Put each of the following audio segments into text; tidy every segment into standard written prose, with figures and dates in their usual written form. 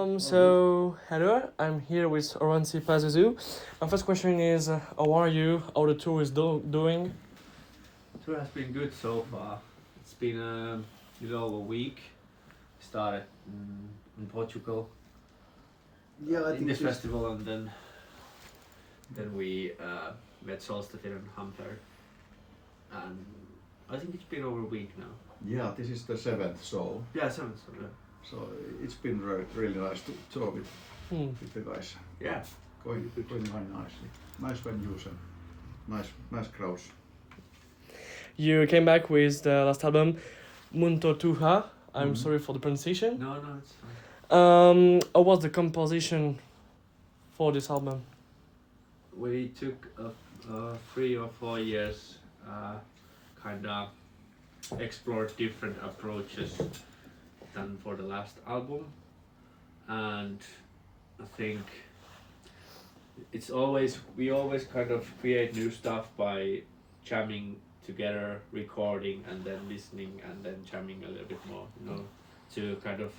So hello, I'm here with Oranssi Pazuzu. My first question is, how are you? How the tour is doing? Tour has been good so far. It's been a little over a week. Started in Portugal Yeah, I in think this festival, and then we met Solstafir and Hamper, and I think it's been over a week now. Yeah, this is the seventh show, Yeah, seventh. So, yeah. so it's been really nice to tour with the guys. Yeah. Going very nicely. Nice venues and nice crowds. You came back with the last album, Munto Tuha. I'm sorry for the pronunciation. No, it's fine. How was the composition for this album? We took 3 or 4 years, kind of explored different approaches than for the last album, and I think we always kind of create new stuff by jamming together, recording, and then listening, and then jamming a little bit more, to kind of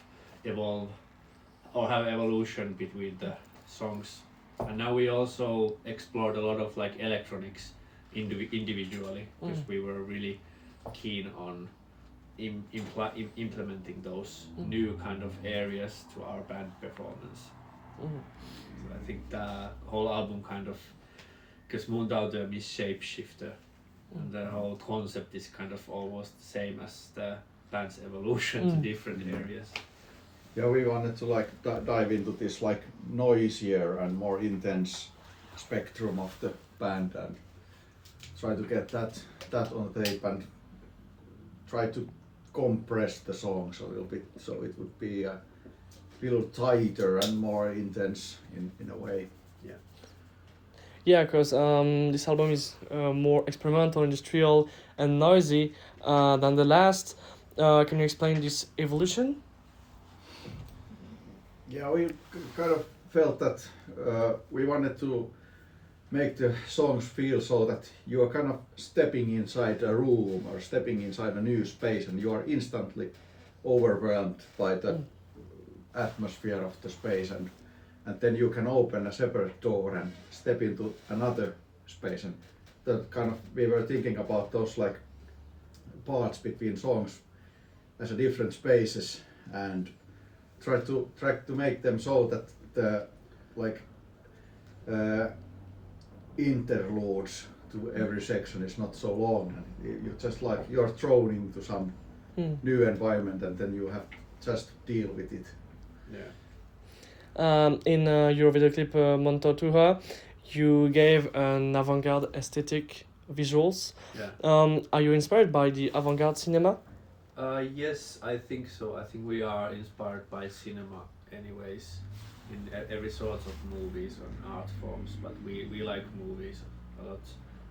evolve or have evolution between the songs. And now we also explored a lot of like electronics individually, because we were really keen on implementing those new kind of areas to our band performance. So I think the whole album kind of, because Muuntautuja is shapeshifter, and the whole concept is kind of almost the same as the band's evolution to different areas. Yeah, we wanted to like dive into this like noisier and more intense spectrum of the band and try to get that on tape and try to compress the songs a little bit so it would be a little tighter and more intense in a way. Yeah, because this album is more experimental, industrial, and noisy than the last. Can you explain this evolution? Yeah, we kind of felt that we wanted to make the songs feel so that you are kind of stepping inside a room or stepping inside a new space and you are instantly overwhelmed by the atmosphere of the space, and then you can open a separate door and step into another space, and that kind of we were thinking about those like parts between songs as a different spaces and try to make them so that the like interludes to every section is not so long, and you just like you're thrown into some new environment and then you have just deal with it. In your video clip Munto Tuha, you gave an avant-garde aesthetic visuals. Are you inspired by the avant-garde cinema? Yes, I think so. I think we are inspired by cinema anyways, in every sort of movies and art forms, but we like movies a lot,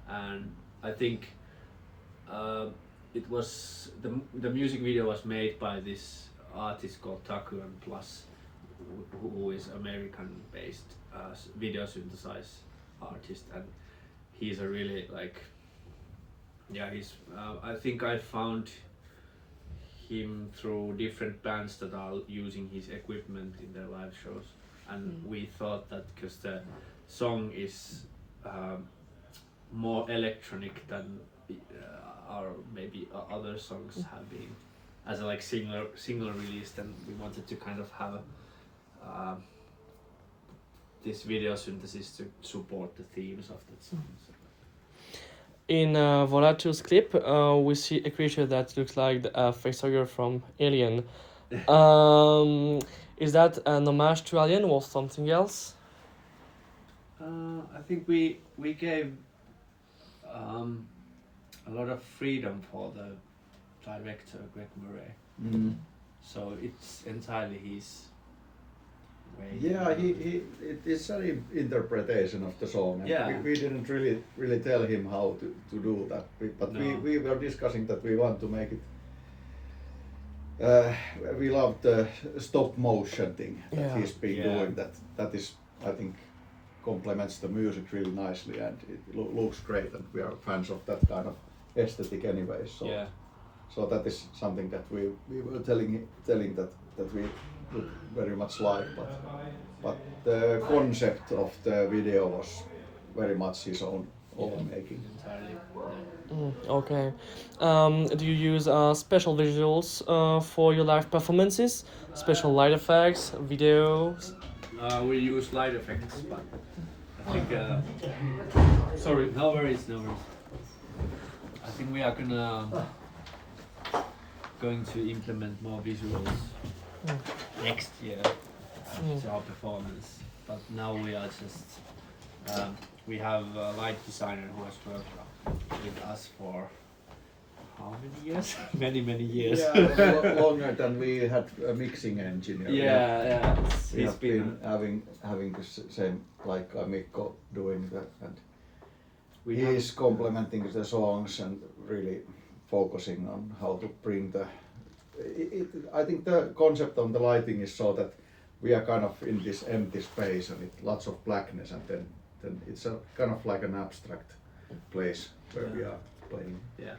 and I think it was the music video was made by this artist called Taku and Plus, who is American based video synthesize artist, and he's a really like he's I think I found him through different bands that are using his equipment in their live shows, and we thought that because the song is more electronic than our maybe other songs have been as a like single release, then we wanted to kind of have this video synthesis to support the themes of that song. In Volature's clip, we see a creature that looks like a facehugger from Alien. Is that an homage to Alien or something else? I think we gave a lot of freedom for the director Greg Murray, so it's entirely his way. Yeah, it's an interpretation of the song, and we didn't really tell him how to do that, but we were discussing that we want to make it. We love the stop motion thing that he's been doing. That is, I think, complements the music really nicely, and it looks great, and we are fans of that kind of aesthetic anyway. So that is something that we were telling that we look very much like, but the concept of the video was very much his own making. Entirely. Okay. Do you use special visuals for your live performances? Special light effects, videos? We use light effects, but I think. Sorry. No worries, no worries. I think we are going to implement more visuals next year to our performance. But now we are just we have a light designer who has worked with us for how many years? many years. Yeah, longer than we had a mixing engineer. Yeah. We have been having the same, like Mikko doing that, and he is complementing the songs and really focusing on how to bring the. I think the concept on the lighting is so that we are kind of in this empty space and lots of blackness, and then it's a kind of like an abstract place where we are playing. Yeah.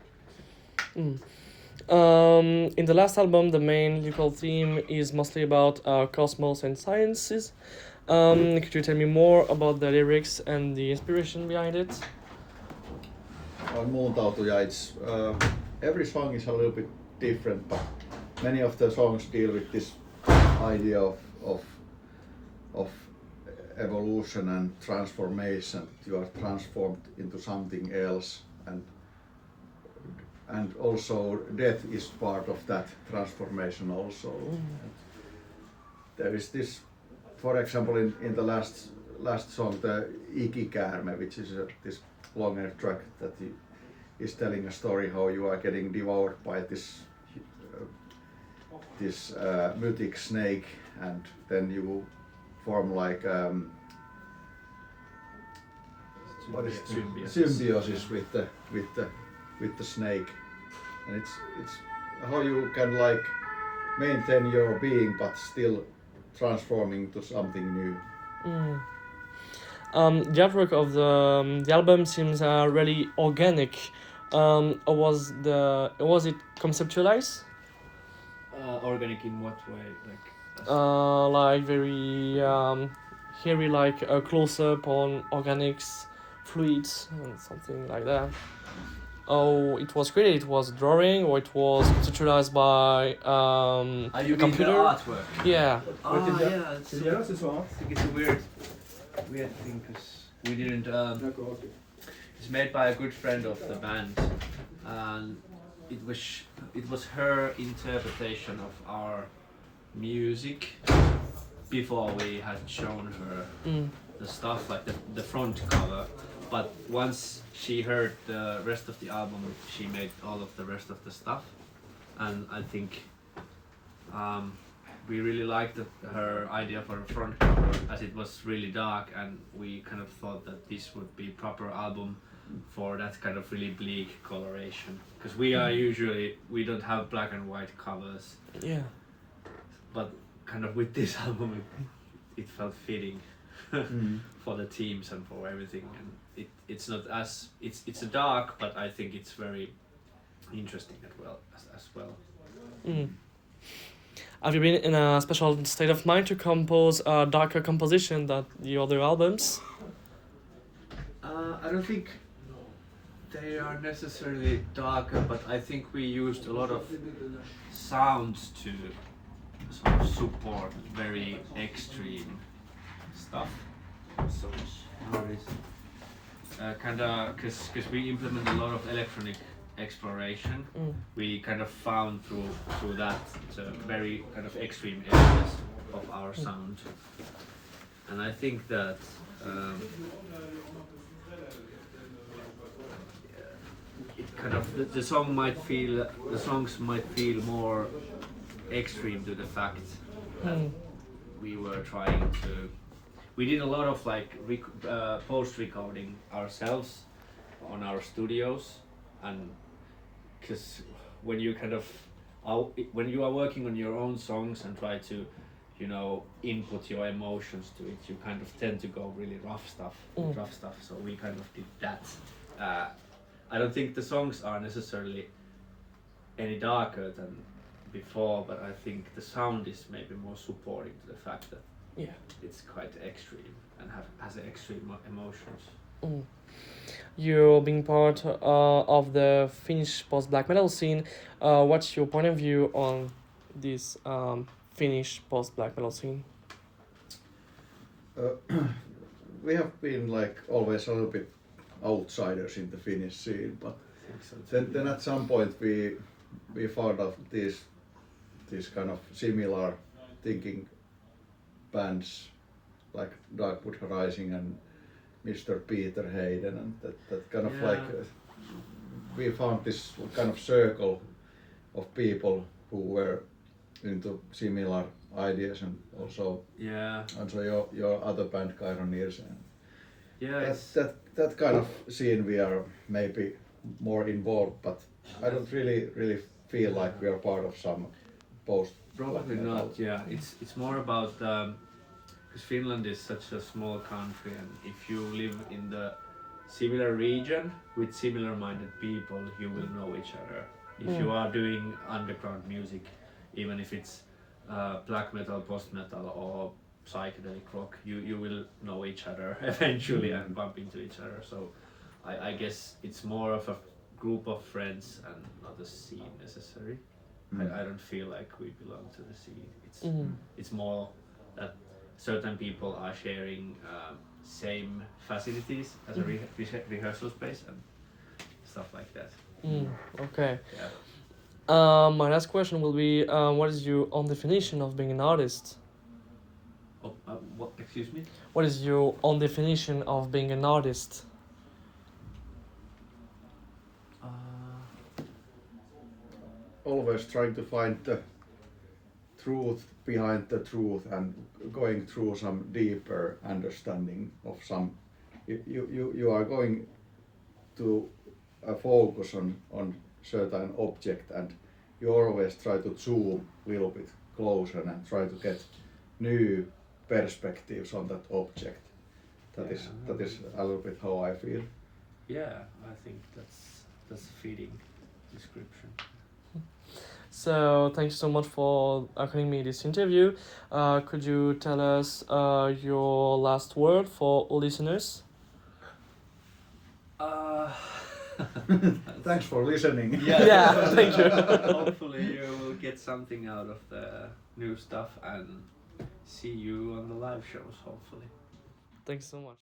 In the last album, the main lyrical theme is mostly about cosmos and sciences. Could you tell me more about the lyrics and the inspiration behind it? On Muuntautuja, it's every song is a little bit different, but many of the songs deal with this idea of evolution and transformation. You are transformed into something else, and also death is part of that transformation also. There is this, for example, in the last song, the Ikikäärme, which is this longer track that is telling a story how you are getting devoured by this mythic snake, and then you form like what is symbiosis with the snake, and it's how you can like maintain your being but still transforming to something new. The artwork of the album seems really organic. Was it conceptualized? Organic in what way? Like very hairy, like a close up on organics, fluids, and something like that. Oh, it was created. It was drawing, or it was conceptualized by you a computer. mean the artwork? Yeah. Yeah. I think it's a weird thing because we didn't. It's made by a good friend of the band, and it was her interpretation of our music before we had shown her the stuff, like the front cover. But once she heard the rest of the album, she made all of the rest of the stuff, and I think we really liked her idea for a front cover, as it was really dark, and we kind of thought that this would be proper album for that kind of really bleak coloration, because we don't have black and white covers. Yeah. But kind of with this album it felt fitting for the themes and for everything, and it's not as it's a dark, but I think it's very interesting as well. Have you been in a special state of mind to compose a darker composition than the other albums? I don't think they are necessarily darker, but I think we used a lot of sounds to sort of support very extreme stuff. So because we implement a lot of electronic exploration, we kind of found through that the very kind of extreme areas of our sound, and I think that it kind of the songs might feel more extreme to the fact that we did a lot of like post recording ourselves on our studios, and because when you are working on your own songs and try to input your emotions to it, you kind of tend to go really rough stuff. So we kind of did that. I don't think the songs are necessarily any darker before, but I think the sound is maybe more supporting to the fact that Yeah. it's quite extreme and has extreme emotions. Mm. You being part of the Finnish post-black metal scene, what's your point of view on this Finnish post-black metal scene? We have been like always a little bit outsiders in the Finnish scene, but I think so too. then at some point we found out these kind of similar thinking bands like Darkwood Rising and Mr. Peter Hayden, and that kind of Yeah. like we found this kind of circle of people who were into similar ideas, and also your other band Kaironeers, and Yeah, that kind of scene we are maybe more involved, but I don't really feel like we are part of some post. probably not. Yeah, it's more about because Finland is such a small country, and if you live in the similar region with similar-minded people, you will know each other. If you are doing underground music, even if it's black metal, post metal, or psychedelic rock, you will know each other eventually and bump into each other. So I guess it's more of a group of friends and not a scene necessary. I don't feel like we belong to the scene. It's more that certain people are sharing same facilities as a rehearsal space and stuff like that. Okay. Yeah. My last question will be, what is your own definition of being an artist? Oh, what? Excuse me? What is your own definition of being an artist? Always trying to find the truth behind the truth and going through some deeper understanding of some. You are going to focus on certain object, and you always try to zoom a little bit closer and try to get new perspectives on that object. That is a little bit how I feel. Yeah, I think that's a fitting description. So thank you so much for according me this interview. Could you tell us your last word for listeners? Thanks for listening. Yeah, thank you. Hopefully you will get something out of the new stuff and see you on the live shows, hopefully. Thanks so much.